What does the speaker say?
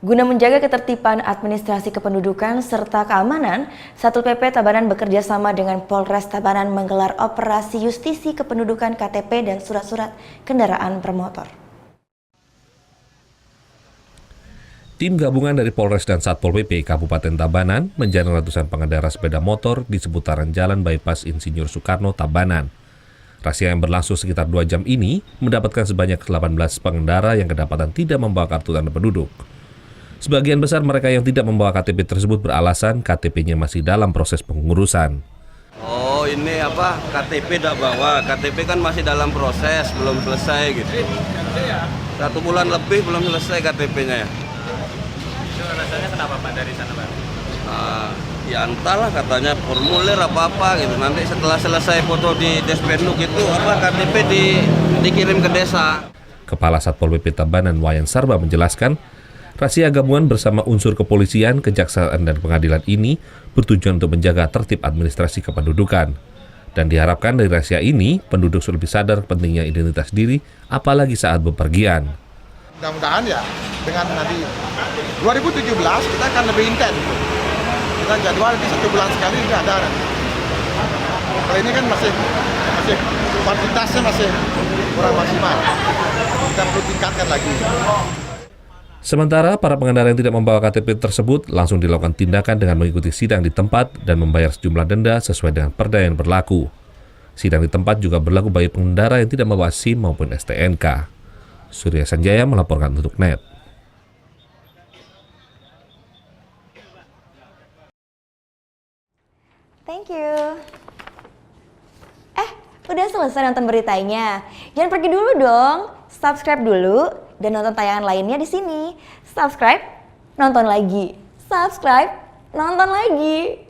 Guna menjaga ketertiban administrasi kependudukan serta keamanan, Satpol PP Tabanan bekerja sama dengan Polres Tabanan menggelar operasi justisi kependudukan KTP dan surat-surat kendaraan bermotor. Tim gabungan dari Polres dan Satpol PP Kabupaten Tabanan menjaring ratusan pengendara sepeda motor di seputaran Jalan Bypass Insinyur Soekarno, Tabanan. Razia yang berlangsung sekitar 2 jam ini mendapatkan sebanyak 18 pengendara yang kedapatan tidak membawa kartu tanda penduduk. Sebagian besar mereka yang tidak membawa KTP tersebut beralasan KTP-nya masih dalam proses pengurusan. Oh ini apa, KTP tidak bawa, KTP kan masih dalam proses, belum selesai gitu. 1 bulan lebih belum selesai KTP-nya ya. Itu alasannya kenapa Pak dari sana Pak? Ya entahlah katanya formulir apa-apa gitu, nanti setelah selesai foto di Despenduk itu KTP dikirim ke desa. Kepala Satpol PP Tabanan Wayan Sarba menjelaskan, razia gabungan bersama unsur kepolisian, kejaksaan, dan pengadilan ini bertujuan untuk menjaga tertib administrasi kependudukan. Dan diharapkan dari razia ini, penduduk lebih sadar pentingnya identitas diri, apalagi saat bepergian. Mudah-mudahan ya, dengan nanti 2017 kita akan lebih intens. Kita jadwal di 1 bulan sekali tidak ada. Kalau ini kan masih kuantitasnya masih kurang maksimal. Kita perlu tingkatkan lagi. Sementara para pengendara yang tidak membawa KTP tersebut langsung dilakukan tindakan dengan mengikuti sidang di tempat dan membayar sejumlah denda sesuai dengan perda yang berlaku. Sidang di tempat juga berlaku bagi pengendara yang tidak membawa SIM maupun STNK. Surya Sanjaya melaporkan untuk NET. Thank you. Udah selesai nonton beritanya? Jangan pergi dulu dong. Subscribe dulu dan nonton tayangan lainnya di sini. Subscribe, nonton lagi. Subscribe, nonton lagi.